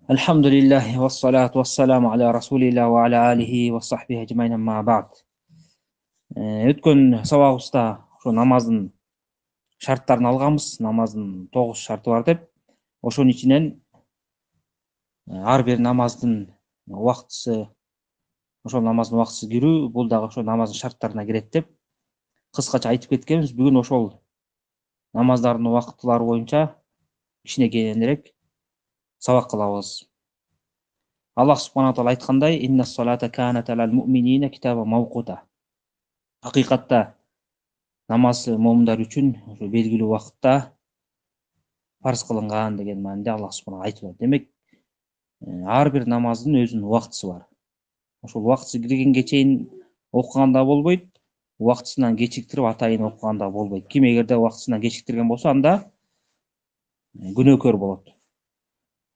Alhamdulillah wassalatu wassalamu ala rasulillah wa ala alihi wa sahbihi ajmain amma ba'd. Өткөн сабагыбызда ошо намаздын шарттарын алганбыз. Намаздын 9 шарты бар деп. Ошонун ичинен ар бир намаздын убактысы, ошол намаздын убактысы кирүү, бул дагы ошо намаздын шарттарына кирет деп кыскача айтып кеткенбиз. Бүгүн ошол намаздардын убактылары боюнча кичинекейинерээк сабак кылабыз. Аллах субхана таала айткандай: "Инна салата канат алал муъминина китаба мавкута." Hakikatta намаз момундар үчүн ошо белгилүү убакытта фарз кылынган деген мааниде Аллах субхана айтып. Демек, ар бир намаздын өзүнүн убактысы бар. Ошол убактысы киргенге чейин окуганда болбойт, убактысынан кечиктирип атайын окуганда болбойт. Ким эгерде убактысынан кечиктирген болсо, анда күнөөкөр болот.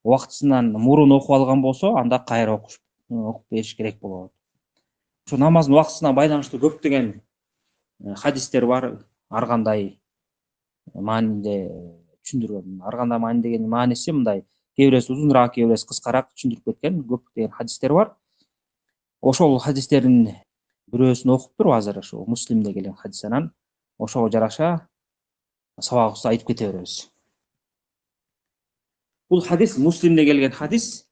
Убактысынан мурун окуп алган болсо, анда кайра окуп бериш керек болот. Ошо намаздын убактысына байланыштуу көптөгөн хадистер бар. Ар кандай мааниде түшүндүргөн. Ар кандай маани деген мааниси мындай: кээ бирөөсү узунураак, кээ бирөөсү кыскараак түшүндүрүп кеткен көптөгөн хадистер бар. Ошол хадистердин бирөөсүн окуп туруп азыр ошо Муслимде келген хадис, анан ошого жараша сабагыбызды айтып кете беребиз. Бул хадис Муслимде келген хадис.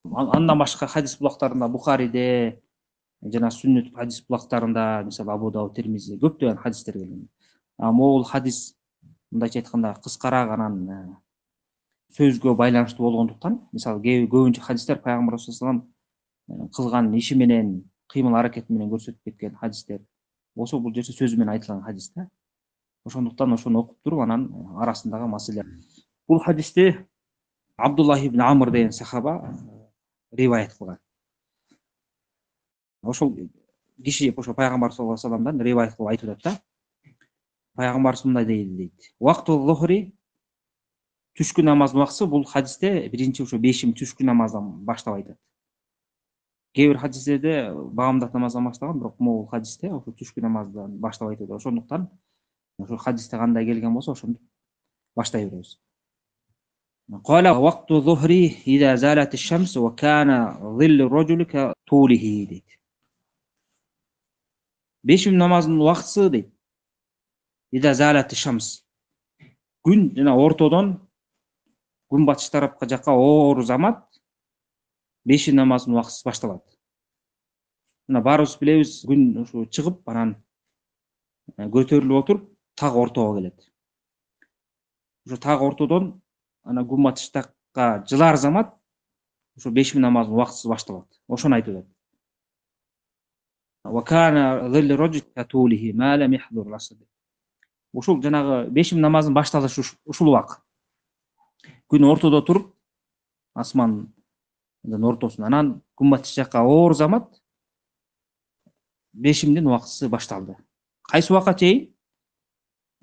Андан башка хадис булактарында, Бухариде жана сүннөт хадис булактарында, мисалы Абу Дауд, Тирмизи көптөгөн хадистер келген. Могул хадис мындайча айтканда кыскараак, анан сөзгө байланыштуу болгондуктан, мисалы көбүнчө хадистер пайгамбар саллаллаху алейхи кылган иши менен, кыймыл аракети менен көрсөтүп кеткен хадистер болсо, бул жерде сөзү менен айтылган хадис да. Ошондуктан ошону окуп туруп, анан арасындагы маселе. Бул хадисти Абдуллах ибн Амр деген сахаба риваят кылган. Ошол киши ошо пайгамбар саллаллаху алейхи вассаламдан риваят кылып айтып атат да. Пайгамбарыбыз мындай дейт: "Вакту зухри", түшкү намаздын убактысы. Бул хадисте биринчи ошо бешим түшкү намаздан баштап айтат. Кээ бир хадистерде баамдат намаздан баштаган, бирок могул хадисте ошо түшкү намаздан баштап айтат. Ошондуктан ошо хадисте кандай келген болсо, ошону баштай беребиз. Qala waqtu zuhri idha zalat ash-shams wa kana dhillu ar-rajuli ka tulihi deyт. Бешим намаздын убактысы дейт. Idha zalat ash-shams. Күн жана ортодон күн батыш тарапка жакка оор замат бешим намаздын убактысы башталат. Мына баарыбыз билебиз, күн ушу чыгып, анан көтөрүлүп отуруп, так ортого келет. Ошо так ортодон ана күн батыштакка жылар замат ошо бешим намаздын убактысы башталат. Ошону айтып атат. Wa kana dhillu ar-rajuli ka tulihi ma lam yahdhur al-asr. Ушул жанагы бешим намаздын башталышы ушул убак. Күн ортодо туруп, асмандын ортосунда, анан күн батыш жакка оор замат бешимдин убактысы башталды. Кайсы убакка чейин?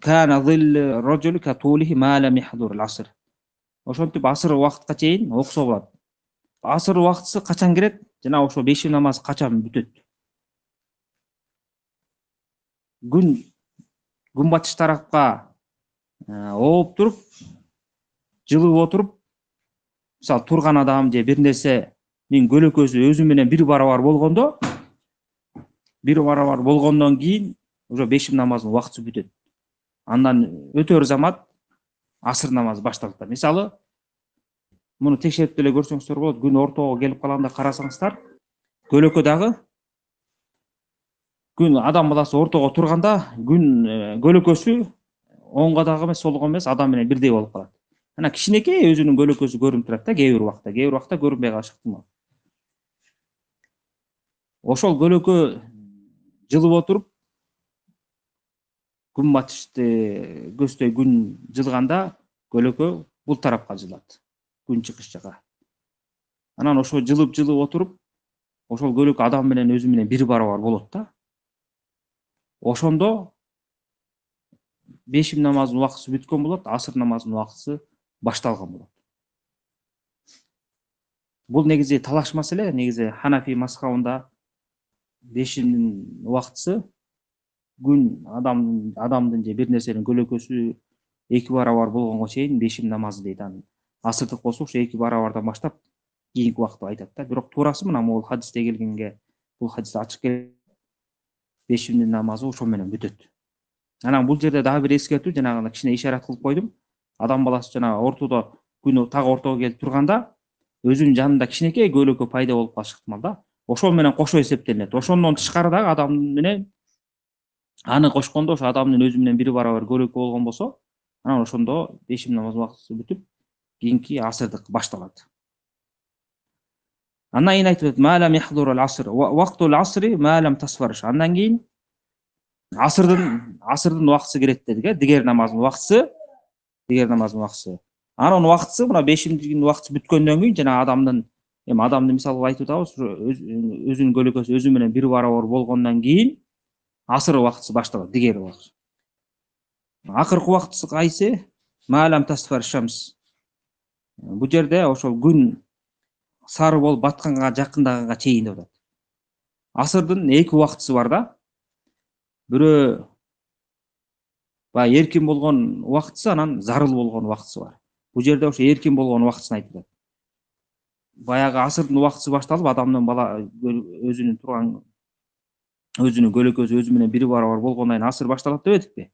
Kana dhillu ar-rajuli ka tulihi ma lam yahdhur al-asr. Ошентип асыр убакытка чейин окусо болот. Асыр убактысы качан кирет жана ошо бешим намаз качан бүтөт? Күн батыш тарапка ооп туруп, жылып отуруп, мисалы турган адам же бир нерсенин көлөкөсү өзү менен бир барабар болгондон кийин ошо бешим намаздын убактысы бүтөт. Андан өтөр замат асыр намазы башталат. Мисалы, муну текшерип деле көрсөңүздөр болот. Күн ортого келип калганда карасаңыздар, көлөкө дагы күн адам баласы ортого турганда, күн көлөкөсү оңго дагы эмес, солго эмес, адам менен бирдей болуп калат. Ана кичинекей өзүнүн көлөкөсү көрүнүп турат да, кээ бир убакта көрүнбөй калышы ыктымал. Ошол көлөкө жылып отуруп, күн батышты көздөй күн жылганда, көлөкө бул тарапка жылат, күн чыгыш жака. Анан ошо жылып отуруп, ошол көлөкө адам менен өзү менен бир барабар болот да. Ошондо бешим намаздын убактысы бүткөн болот, асыр намаздын убактысы башталган болот. Бул негизи талаш маселе. Негизи Ханафи мазхабында бешимдин убактысы күн адамдын же бир нерсенин көлөкөсү эки барабар болгонго чейин бешим намазы дейт. Асырдык болсо ошо эки барабардан баштап кийинки убакытты айтат да. Бирок туурасы мына могул хадисте келгенге, бул хадисте ачык келет, бешимдин намазы ошол менен бүтөт. Анан бул жерде дагы бир эскертүү, жанагы кичине ишарат кылып койдум. Адам баласы жанагы ортодо күн так ортого келип турганда өзүнүн жанында кичинекей көйлөккө пайда болуп калышы ыктымал да. Ошол менен кошо эсептелинет. Ошондон тышкары дагы адам менен аны кошкондо ошо адамдын өзү менен бир барабар көйлөккө болгон болсо, анан ошондо бешим намаз убактысы бүтүп, кийинки асырдык башталат. Андан кийин айтып атат: "Малам яхдурул аср, вактул асри малам тасфарш." Андан кийин асырдын убактысы кирет дедик, дигер намаздын убактысы, Анын убактысы мына бешимдин убактысы бүткөндөн кийин жана адамдын мисалы айтып атабыз, өзүнүн көйлөкөсү өзү менен бир барабар болгондон кийин асыр убактысы башталат, дигер убакыт. Акыркы убактысы кайсы? Малам тасфар шамс. Бул жерде ошол күн сары болуп батканга жакындаганга чейин деп атат. Асырдын эки убактысы бар да. Бирөө баягы эркин болгон убактысы, анан зарыл болгон убактысы бар. Бул жерде ошо эркин болгон убактысын айтып атат. Баягы асырдын убактысы башталып, адамдын бала өзүнүн турган өзүнүн көйлөкөсү өзү менен бир барабар болгондон кийин асыр башталат деп этикпи?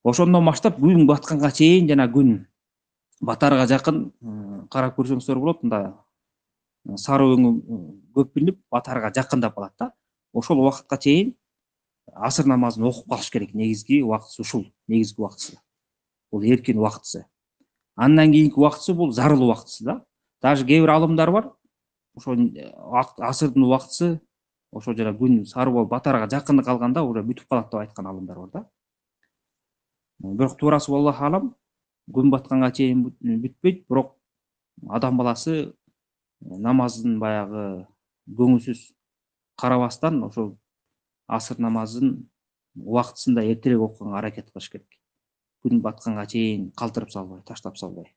Ошондон баштап күн батканга чейин жана күн батарга жакын карап көрсөңүздөр болот, мында сары өңү көп билинип, батарга жакындап калат да. Ошол убакытка чейин асыр намазын окуп калыш керек. Негизги убактысы ушул, негизги убактысы. Бул эркин убактысы. Андан кийинки убактысы бул зарыл убактысы да. Даже кээ бир алымдар бар, ошо асырдын убактысы ошо жана күн сары болуп батарга жакын калганда уже бүтүп калат деп айткан алымдар бар да. Бирок туурасы Аллах алам, күн батканга чейин бүтпөйт, бирок адам баласы намаздын баягы көңүлсүз карабастан ошо асыр намазын убактысында эртерээк окуганга аракет кылыш керек. Күн батканга чейин калтырып салбай, таштап салбай.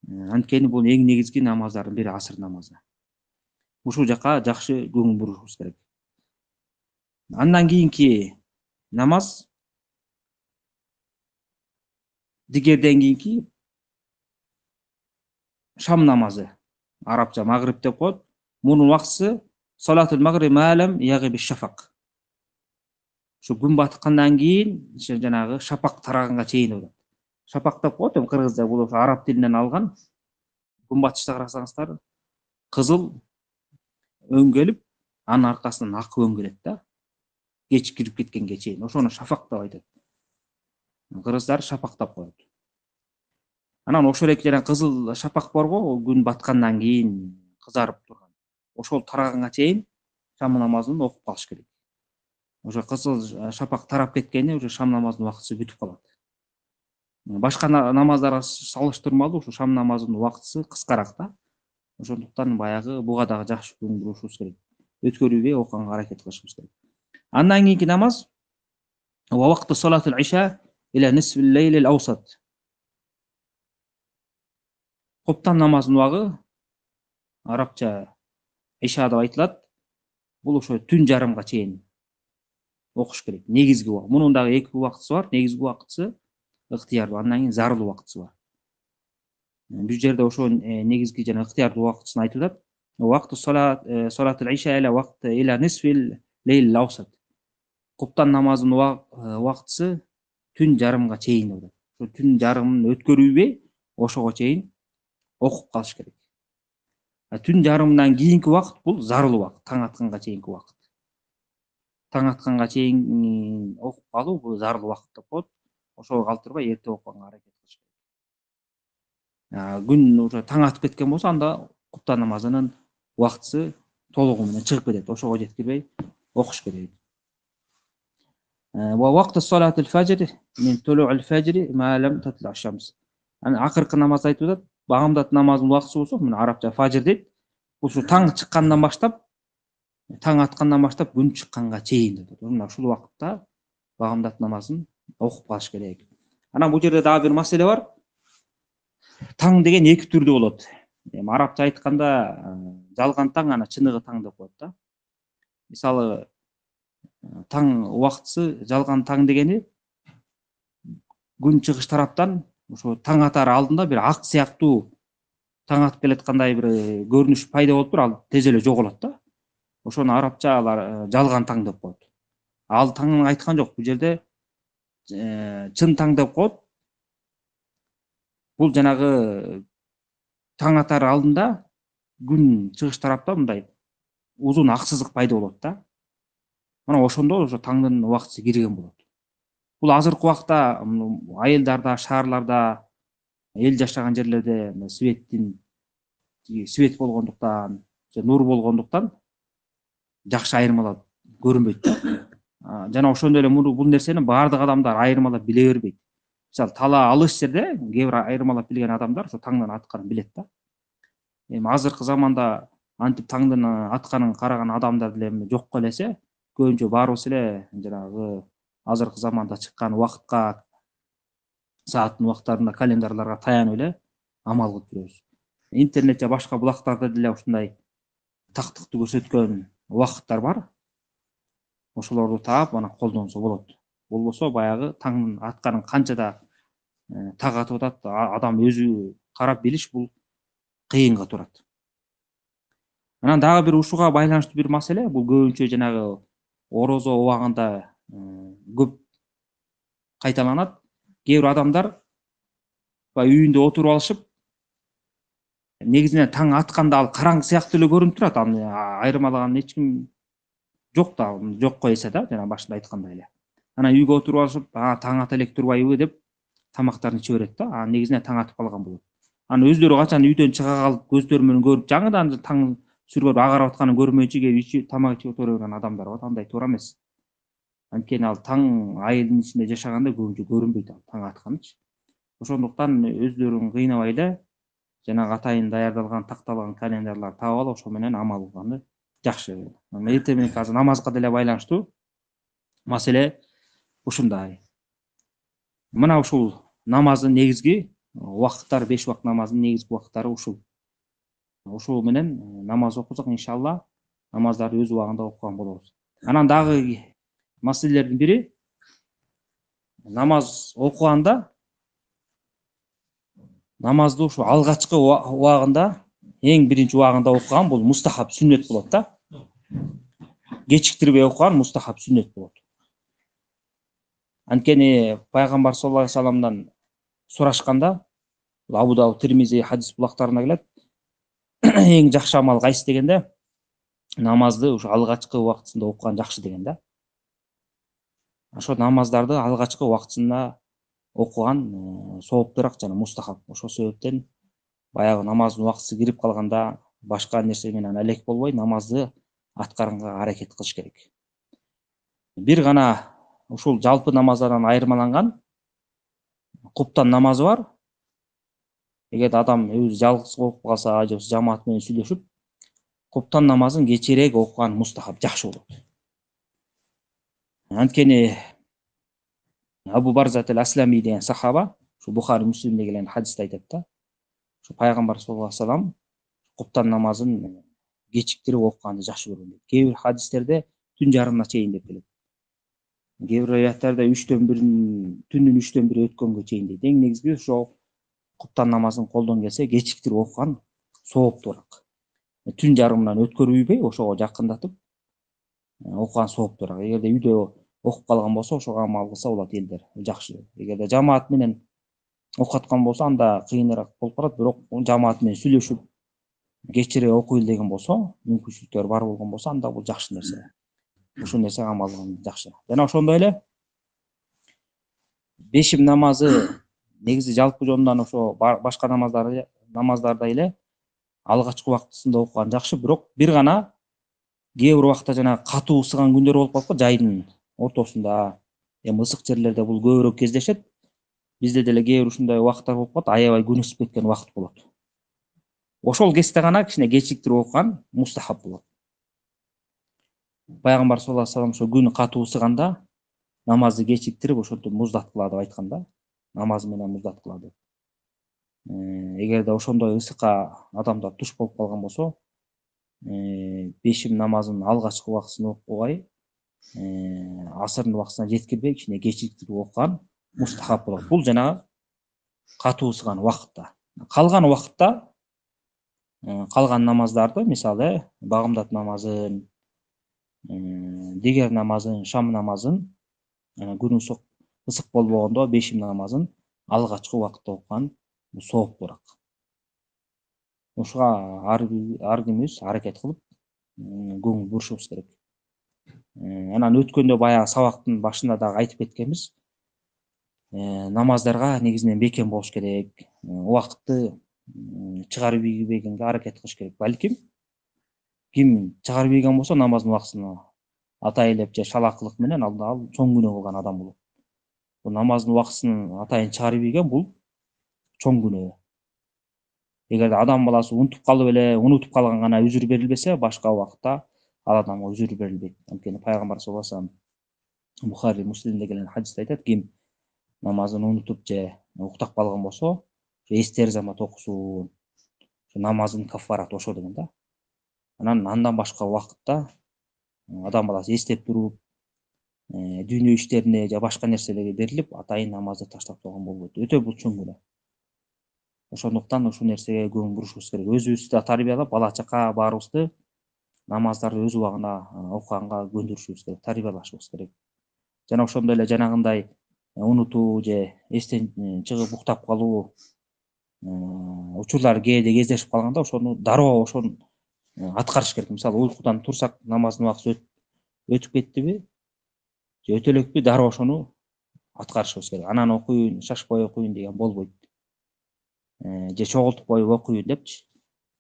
Анткени бул эң негизги намаздардын бири асыр намазы. Ушул жака жакшы көңүл бурушубуз керек. Андан кийинки намаз дигерден кийинки шам намазы, арабча магриб деп коет. Мунун убактысы салатул магриб малам ягиби шафак. Ошо күн баткандан кийин жанагы шапак тараганга чейин болот. Шапак деп коет, кыргызда бул ошо араб тилинен алган. Күн батышта карасаңыздар, кызыл өң келип, анын аркасынан ак өң келет да. Кеч кирип кеткенге чейин. Ошону шафак деп айтат. Кыргыздар шапак деп коет. Анан ошол эки жана кызыл шапак барго, күн баткандан кийин кызарып турган. Ошол тараганга чейин шам намазын окуп калыш керек. Ошо кызыл шапак тарап кеткенде уже шам намазынын убактысы бүтүп калат. Башка намаздарга салыштырмалуу ушу шам намазынын убактысы кыскараак да. Ошондуктан баягы буга дагы жакшы көңүл бурушубуз керек. Өткөрүбөй окуганга аракет кылышыбыз керек. Андан кийинки намаз вакты салатул иша иля нисфил лейлил аусат. Коптан намазынын убагы арабча иша деп айтылат. Бул ошо түн жарымга чейин окуш керек. Негизги убакыт. Мунун дагы эки убактысы бар. Негизги убактысы ыктыярдуу, андан кийин зарыл убактысы бар. Бул жерде ошо негизги жана ыктыярдуу убактысын айтып атат. Вакты салатул иша иля вакты иля нисфил лейлил аусат. Коптан намазынын убактысы түн жарымга чейин деп атат. Ошо түн жарымын өткөрүбөй ошого чейин окуп калыш керек. Түн жарымдан кийинки убакыт бул зарыл убакыт, таң атканга чейинки убакыт. Таң атканга чейин окуп калуу бул зарыл убакыт деп коет. Ошого калтырбай эрте окуганга аракет кылыш керек. Күн уже таң атып кеткен болсо, анда коптан намазынын убактысы толугу менен чыгып кетет. Ошого жеткирбей окуш керек. Ва вакты салатул фажр мин тулуул фажри ма лам татла шамс. Акыркы намаз айтып атат. Багамдат намазынын убактысы болсо, мына арабча фажр дейт. Ушу таң чыккандан баштап, таң аткандан баштап күн чыкканга чейин деп атат. Мына ушул убакытта багамдат намазын окуп калыш керек. Анан бул жерде дагы бир маселе бар. Таң деген эки түрдүү болот. Арабча айтканда жалган таң, ана чыныгы таң деп коет да. Мисалы таң убактысы, жалган таң дегени күн чыгыш тараптан ошо таң атар алдында бир ак сыяктуу таң атып келаткандай бир көрүнүш пайда болуп туруп, ал тез эле жоголот да. Ошону арабча алар жалган таң деп коет. Ал таңын айткан жок. Бул жерде чын таң деп коет. Бул жанагы таң атар алдында күн чыгыш тарапта мындай узун ак сызык пайда болот да. Мына ошондо ошо таңдын убактысы кирген болот. Бул азыркы убакта айылдарда, шаарларда, эл жашаган жерлерде свет болгондуктан, нур болгондуктан жакшы айырмалап көрүнбөйт да. Жана ошондой эле бул нерсени баардык адамдар айырмалап биле бербейт. Мисалы, тала алыс жерде кээ бир айырмалап билген адамдар ошо таңдын атканын билет да. Эми азыркы заманда антип таңдын атканын караган адамдар деле жокко элесе, көбүнчө баарыбыз эле жанагы азыркы заманда чыккан убакытка, сааттын убактарына, календарларга таянып эле амал кылып жүрөбүз. Интернет же башка булактарда деле ушундай тактыкты көрсөткөн убакыттар бар. Ошолорду таап, ана колдонсо болот. Болбосо баягы таңдын атканын канчада так атып атат, адам өзү карап билиш бул кыйынга турат. Анан дагы бир ушуга байланыштуу бир маселе, бул көбүнчө жанагы орозо убагында көп кайталанат. Кээ бир адамдар үйүндө отуруп алышып, негизинен таң атканда ал караңгы сыяктуу эле көрүнүп турат. Аны айырмалаган эч ким жок да, жокко эсе да, жана башында айткандай эле. Анан үйгө отуруп алышып, таң ата элек турбайбы деп тамактарын иче берет да. Негизинен таң атып калган болот. Анан өздөрү качан үйдөн чыга калып, көздөрү менен көрүп, жаңыдан таң сүргөп агарып атканын көрмөйчү келип тамак ичип отура берген адамдар бар. Андай туура эмес. Анткени ал таң айылдын ичинде жашаганда көбүнчө көрүнбөйт ал таң атканычы. Ошондуктан өздөрүн кыйнабай эле жанагы атайын даярдалган, такталган календарларды таап алып, ошо менен амал кылганы жакшы. Эртең менен азыр намазга деле байланыштуу маселе ушундай. Мына ушул намаздын негизги убакыттары, 5 убакыт намаздын негизги убакыттары ушул. Ушул менен намаз окусак, иншалла, намаздарды өз убагында окуган болобуз. Анан дагы маселелердин бири, намаз окуганда намазды ушу алгачкы убагында, эң биринчи убагында окуган бул мустахаб, сүннөт болот да. Кечиктирбей окуган мустахаб, сүннөт болот. Анткени пайгамбар саллаллаху алейхи вассаламдан сурашканда, Абу Дауд, Тирмизи хадис булактарына келет. Эң жакшы амал кайсы дегенде, намазды ушу алгачкы убактысында окуган жакшы деген да. Ошо намаздарды алгачкы убактысында окуган сооптуураак жана мустахаб. Ошол себептен баягы намаздын убактысы кирип калганда башка нерсе менен алек болбой, намазды аткарганга аракет кылыш керек. Бир гана ушул жалпы намаздардан айырмаланган куптан намазы бар. Эгер адам өзү жалгыз окуп калса, же жамаат менен сүйлөшүп, куптан намазын кечирээк окуган мустахаб жакшы болот. Анткени Абу Барзат ал-Аслами деген сахаба, ушу Бухари, Муслимде келген хадисте айтат да. Ушу пайгамбар саллаллаху алейхи вассалам куптан намазын кечиктирип окуганды жакшы көргөн дейт. Кээ бир хадистерде түн жарымына чейин деп келет. Кээ бир аяттарда түндүн 3/1 өткөнгө чейин дейт. Эң негизги ошо куптан намазын колдон келсе кечиктирип окуган сооптуураак. Түн жарымынан өткөрбөй, ошого жакындатып окуган сооптуураак. Эгерде үйдө окуп калган болсо, ошого амал кылса болот элдер, жакшы. Эгерде жамаат менен окуп аткан болсо, анда кыйыныраак болуп калат, бирок жамаат менен сүйлөшүп кечире окуйл деген болсо, мүмкүнчүлүктөр бар болгон болсо, анда бул жакшы нерсе. Ушул нерсеге амал кылган жакшы. Жана ошондой эле бешим намазы негизи жалпы жонунан ошо башка намаздардай эле алгачкы убактысында окуган жакшы, бирок бир гана кээ бир убакта жана катуу ысыган күндөр болуп калат го, жайдын ортосунда, эми ысык жерлерде бул көбүрөөк кездешет. Бизде деле кээ бир ушундай убакыттар болуп калат, аябай күн ысып кеткен убакыт болот. Ошол кезде гана кичине кечиктирип окуган мустахаб болот. Пайгамбар саллаллаху алейхи вассалам ошо күн катуу ысыганда намазды кечиктирип ошентип муздаткыла деп айткан да. Намаз менен муздаткыла деп. Эгерде ошондой ысыкка адамдар туш болуп калган болсо, бешим намазын алгачкы убактысында окубай, асырдын убактысына жеткирбей, кичине кечиктирип окуган мустахаб болот. Бул жанагы катуу ысыган убакытта. Калган убакытта Калган намаздарды, мисалы, багымдат намазын, дигер намазын, шам намазын, күн ысык болбогондо бешим намазын алгачкы убакытта окуган сооптуураак. Ушуга ар кимибиз аракет кылып көңүл бурушубуз керек. Анан өткөндө баягы сабактын башында дагы айтып кеткенбиз. Намаздарга негизинен бекем болуш керек. Убакытты чыгарып ийбегенге аракет кылыш керек. Балким ким чыгарып ийген болсо намаздын убактысына атайылеп же шалакылык менен ал чоң күнөө кылган адам болот. Бул намаздын убактысын атайын чыгарып ийген бул чоң күнөө. Эгерде адам баласы унутуп калып эле, унутуп калган гана үзүр берилбесе, башка убакытта ал адамга үзүр берилбейт. Анткени пайгамбар саллаллаху алейхи вассалам Бухари, Муслимде келген хадисте айтат, ким намазын унутуп же уктап калган болсо, эстер замат окусун. Намаздын каффараты ошо деген да. Андан башка убакытта адам баласы эстеп туруп, дүйнө иштерине же башка нерселерге берилип, атайын намазды таштап койгон болбойт. Өтө бул чоң күнөө. Ошондуктан ушул нерсеге көңүл бурушубуз керек. Өзүбүздү да тарбиялап, бала чака баарыбызды намаздарды өз убагында окуганга көндүрүшүбүз керек, тарбиялашыбыз керек. Жана ошондой эле жанагындай унутуу же эстен чыгып уктап калуу учурлар кээде кездешип калганда, ошону дароо ошону аткарыш керек. Мисалы, уйкудан турсак, намаздын убакыты өтүп кеттиби же өтө элекпи, дароо ошону аткарышыбыз керек. Анан окуйын, шашпай окуйун деген болбойт. Же чогултуп коюп окуйун депчи,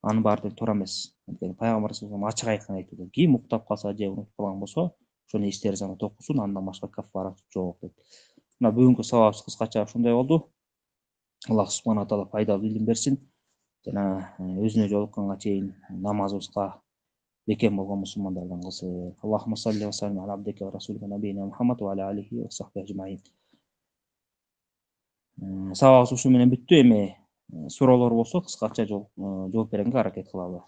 анын баары да туура эмес. Анткени пайгамбар саллаллаху алейхи вассалам ачык айткан ким уктап калса же унутуп калган болсо, ошону эстер замат окусун, андан башка каффараты жок деп. Мына бүгүнкү сабагыбыз кыскача ушундай болду. Аллах субхана таала пайдалуу илим берсин. Жана өзүнө жолукканга чейин намазыбызга бекем болгон мусулмандардан кылсын. Аллахумма салли ва саллим аля абдика ва расулика набийина Мухаммад ва аля алихи ва сахбихи ажмаин. Сабагыбыз ушу менен бүттү. Эми суроолор болсо кыскача жооп беренге аракет кылалы.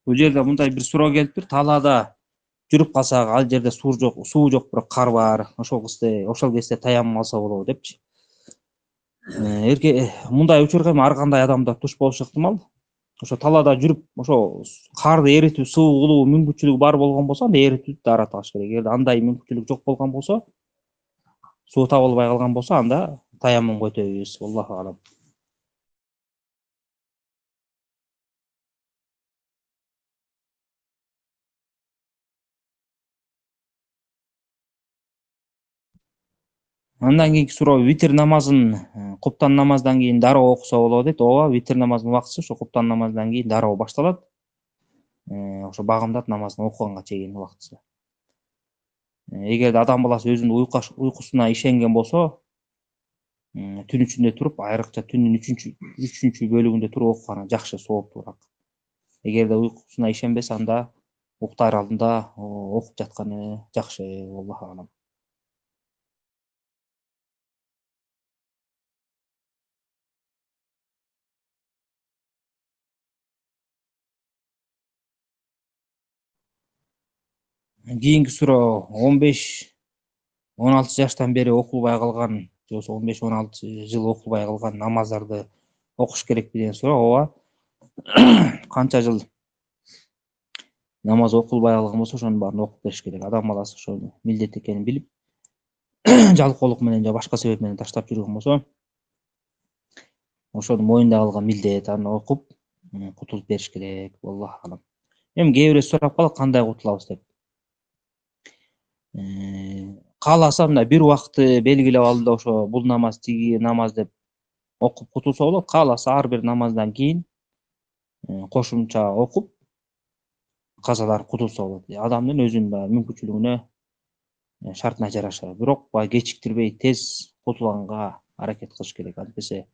Бул жерде мындай бир суроо келиптир. Талаада жүрүп калсак, ал жерде суу жок, бирок кар бар. Ошол кезде таяммум алса болобу депчи. Мындай учурга ар кандай адамдар туш болушу ыктымал. Ошо талаада жүрүп, ошо карды эритип суу кылуу мүмкүнчүлүгү бар болгон болсо, анда эритип дарата алыш керек. Эгерде андай мүмкүнчүлүк жок болгон болсо, суу табылбай калган болсо, анда таяммумга өтөбүз. Аллаху алам. Андан кийинки суроо, витр намазын куптан намаздан кийин дароо окуса болобу дейт. Ооба, витр намазынын убактысы ошо куптан намаздан кийин дароо башталат. Ошо багымдат намазын окуганга чейин убактысы. Эгерде адам баласы өзүнүн уйкусуна ишенген болсо, түн ичинде туруп, айрыкча түндүн 3-чү бөлүгүндө туруп окуганы жакшы, сооптуураак. Эгерде уйкусуна ишенбесе, анда уктар алдында окуп жатканы жакшы. Аллаху алам. Кийинки суроо, 15-16 жаштан бери окулбай калган, же болбосо 15-16 жыл окулбай калган намаздарды окуш керекпи деген суроо. Ооба. Канча жыл намаз окулбай калган болсо, ошонун баарын окуп бериш керек. Адам баласы ошо милдет экенин билип, жалкоолук менен же башка себеп менен таштап жүргөн болсо, ошону моюнда калган милдет, аны окуп кутулуп бериш керек. Аллаху алам. Эми кээ бирөө сурап калат, кандай кутулабыз деп. Кааласа мына бир убакытты белгилеп алды да, ошо бул намаз, тиги намаз деп окуп кутулса болот. Кааласа ар бир намаздан кийин кошумча окуп казалар кутулса болот. Адамдын өзүнүн баягы мүмкүнчүлүгүнө, шартына жараша. Бирок баягы кечиктирбей тез кутулганга аракет кылыш керек. Антпесе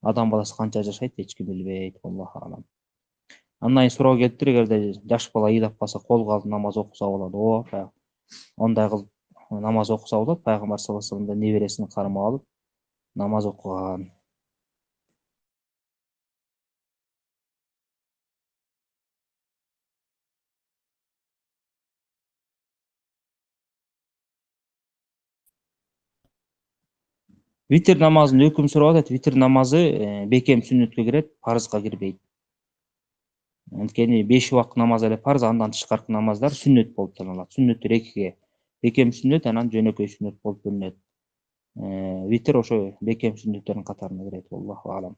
адам баласы канча жашайт, эч ким билбейт. Аллаху алам. Андан кийин суроо келиптир, эгерде жаш бала ыйлап калса, колго алып намаз окуса болобу? Ооба, ондай кылып намаз окуса болот. Пайгамбар саллаллаху алейхи вассалам да небересин кармап алып намаз окуган. Витр намазын өкүм сурап атат. Витр намазы бекем сүннөткө кирет, парызга кирбейт. Анткени 5 убакыт намаз эле парыз, андан тышкаркы намаздар сүннөт болуп саналат. Сүннөттөр экиге. Бекем сүннөт, анан жөнөкөй сүннөт болуп бөлүнөт. Витр ошо бекем сүннөттөрдүн катарына кирет. Аллаху алам.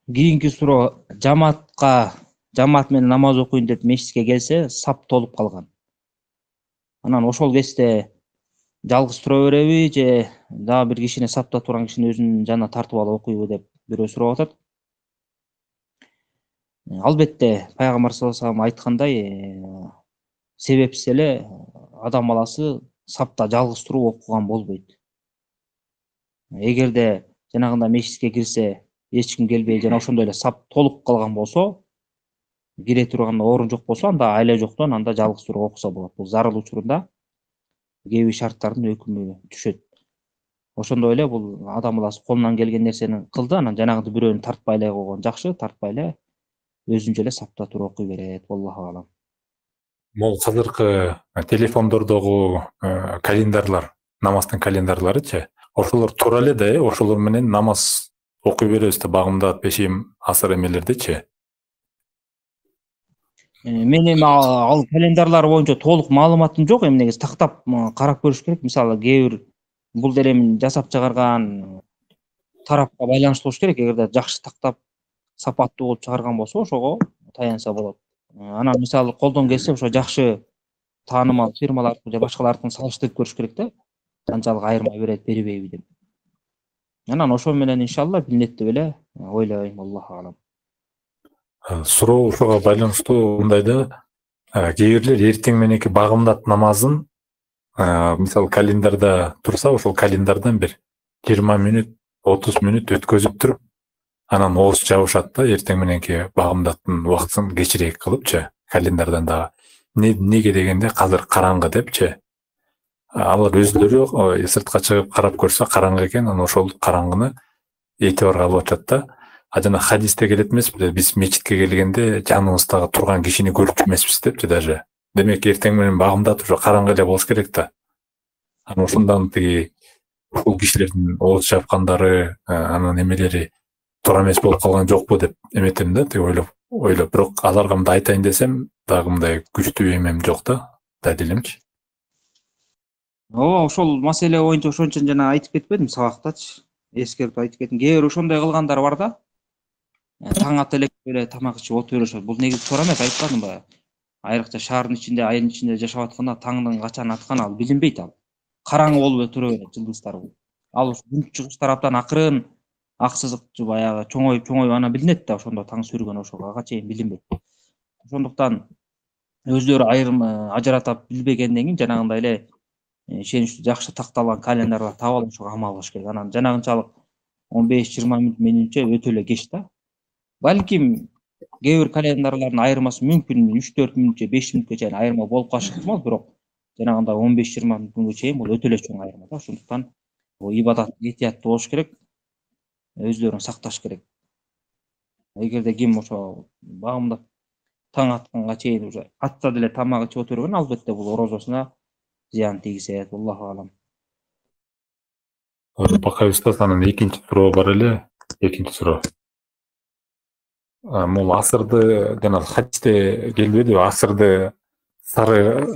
Кийинки суроо, жамаат менен намаз окуйн деп мешитке келсе, сап толуп калган. Анан ошол кезде жалгыз тура береби же дагы бир кишини, сапта турган кишини өзүнүн жанына тартып алып окуйбу деп бирөө сурап атат. Албетте пайгамбар саллаллаху алейхи вассалам айткандай, себепсиз эле адам баласы сапта жалгыз туруп окуган болбойт. Эгерде жанагындай мешитке кирсе, эч ким келбей жана ошондой эле сап толуп калган болсо, кире турган орун жок болсо, анда айла жоктон анда жалгыз туруп окуса болот. Бул зарыл учурунда кээ бир шарттардын өкүмү түшөт. Ошондой эле бул адам баласы колунан келген нерсени кылды, анан жанагындай бирөөнү тартпай эле койгон жакшы, тартпай эле өзүнчө эле сапта туруп окуй берет. Аллаху алам. Могу азыркы телефондордогу календарлар, намаздын календарларычы, ошолор туура эле да, ошолор менен намаз окуй беребиз да, багымдат, пешим, асыр эмелердичи. Мен эми ал календарлар боюнча толук маалыматым жок, эми негизи тактап карап көрүш керек. Мисалы, кээ бир бул деле жасап чыгарган тарапка байланыштуу болуш керек. Эгерде жакшы тактап сапаттуу болуп чыгарган болсо, ошого таянса болот. Анан мисалы колдон келсе ошо жакшы таанымал фирмалар же башкалардын салыштырып көрүш керек да, канчалык айырма берет, бербейби деп. Анан ошо менен иншалла билинет деп эле ойлойм. Аллаху алам. Суроо ошого байланыштуу мындай да, кээ бирлер эртең мененки багымдат намазын мисалы календарда турса, ошол календардан бир 20 мүнөт, 30 мүнөт өткөзүп туруп, анан ооз жабышат да, эртең мененки багымдаттын убактысын кечирээк кылыпчы, календардан дагы. Неге дегенде азыр караңгы депчи. Алар өзүлөрү сыртка чыгып карап көрсө караңгы экен, анан ошол караңгыны этибарга алып атат да. Жана хадисте келет эмеспи, биз мечитке келгенде жаныбыздагы турган кишини көрүп эмеспиз депчи даже. Демек эртең менен багымдат ошо караңгы эле болуш керек да. Анан ошондон тиги ушул кишилердин ооз чапкандары, анан эмелери туура эмес болуп калган жокпу деп эметем да, тиги ойлоп. Бирок аларга мындай айтайын десем, дагы мындай күчтүү эмем жок да, далилимчи. Ооба, ошол маселе боюнча ошончо жана айтып кетпедим сабактачы. Эскертип айтып кеттим. Кээ бир ошондой кылгандар бар да. Таң ата элек эле тамак ичип отура беришет. Бул негизи туура эмес, айтканым баягы. Айрыкча шаардын ичинде, айылдын ичинде жашап атканда таңдын качан атканы ал билинбейт ал. Караңгы болуп эле тура берет жылдыздар. Ал күн чыгыштар абдан акырын, аксызык баягы чоңоюп анан билинет да, ошондо таң сүргөн ошого чейин билинбейт. Ошондуктан өздөрү айрым ажыратып билбегенден кийин жанагындай эле ишеничтүү жакшы такталган календарлар таап алып ошого амал кылыш керек. Анан жанагынчалык 15-20 мүнөт менимче өтө эле кеч да. Балким кээ бир календарлардын айырмасы мүмкүн 3-4 мүнөтчө, 5 мүнөткө чейин айырма болуп калышы ыктымал, бирок жанагындай 15-20 мүнөткө чейин бул өтө эле чоң айырма да. Ошондуктан бул ибадат этияттуу болуш керек, өзлөрүн сакташ керек. Эгерде ким ошо багымдап таң атканга чейин уже атса деле тамак ичип отура берген, албетте бул орозосуна зыян тийгизет. Аллаху алам. Бакай устаз, анан экинчи суроо бар эле. Экинчи суроо. Могу асырды, жана хадисте келбеди, асырды сары,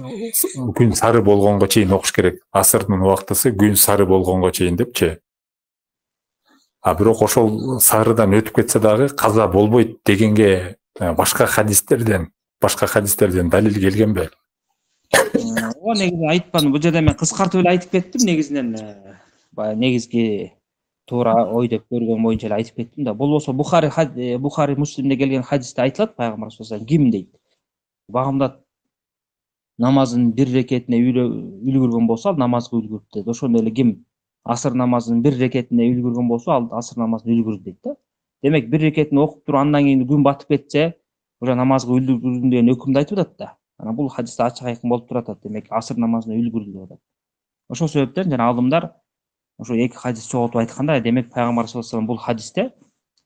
күн сары болгонго чейин окуш керек. Асырдын убактысы күн сары болгонго чейин депчи. Бирок ошол сарыдан өтүп кетсе дагы каза болбойт дегенге башка хадистерден далил келгенби? Ооба, негизи айтпадым. Бул жерде мен кыскартып эле айтып кеттим. Негизинен баягы негизги туура ой деп көргөн боюнча эле айтып кеттим да. Бул болсо Бухари Муслимде келген хадисте айтылат, пайгамбар саллаллаху алейхи вассалам ким дейт. Багымдат намазын бир рекетине үлгүргөн болсо, ал намазга үлгүрдү дейт. Ошондой эле ким асыр намазын бир рекетине үлгүргөн болсо, ал асыр намазын үлгүрдү дейт да. Демек бир рекетине окуп туруп андан кийин күн батып кетсе, уже намазга үлгүрдүм деген өкүмдү айтып атат да. Анан бул хадисте ачык айкын болуп турат. Демек асыр намазына үлгүрдү деп атат. Ошол себептен жана алдымдар ошо эки хадис чогултуп айтканда, демек пайгамбар саллаллаху алейхи вассалам бул хадисте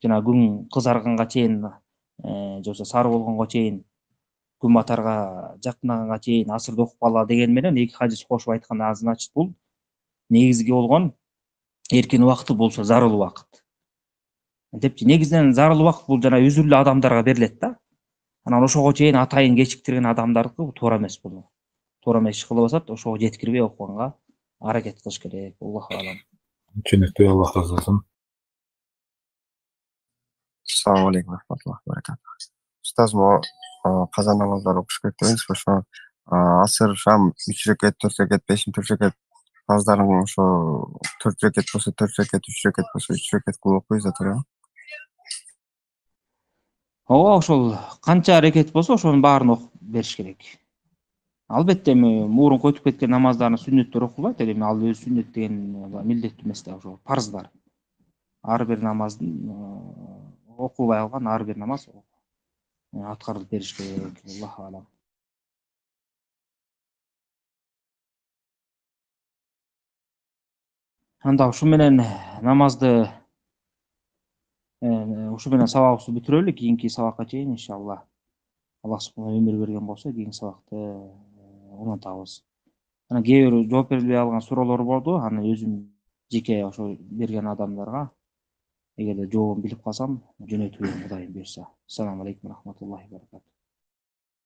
жана күн кызарганга чейин же болбосо сары болгонго чейин, күн батарга жакындаганга чейин асырды окуп калгыла деген менен эки хадис кошуп айтканда, значит бул негизги болгон эркин убакыты болсо зарыл убакыт депчи. Негизинен зарыл убакыт бул жана үзүрлүү адамдарга берилет да. Анан ошого чейин атайын кечиктирген адамдардыкы туура эмес бул. Туура эмес иш кылып атат, ошого жеткирбей окуганга аракет кылыш керек. Аллаху алам. Түшүнүктүү, Аллах разы болсун. Assalamu alaikum warahmatullahi wabarakatuh. Ustaz, bu qaza namazlari o'qish kerak dedingiz. O'sha asr, sham 3 rakat, 4 rakat, 5, 4 rakat farzlarning o'sha 4 rakat bo'lsa 4 rakat, 3 rakat bo'lsa 3 rakat qilib o'qiysiz to'g'rimi? Ооба, ошол канча аракет болсо ошонун баарын окуп бериш керек. Албетте эми мурунку өтүп кеткен намаздардын сүннөттөрү окулбайт. Эми ал өзү сүннөт деген милдеттүү эмес да, ошо парыздар. Ар бир намаздын окубай алган ар бир намаз аткарылып бериш керек. Аллаху алам. Анда ушу менен намазды ушу менен сабагыбызды бүтүрөлү. Кийинки сабакка чейин иншалла. Аллах субхана өмүр берген болсо, кийинки сабакты улантабыз. Анан кээ бир жооп берилбей алган суроолор болду. Аны өзүм жеке ошо берген адамдарга эгерде жообун билип калсам жөнөтүп берем, Кудайым буйрса. Ассаламу алейкум рахматуллахи ва баракатух.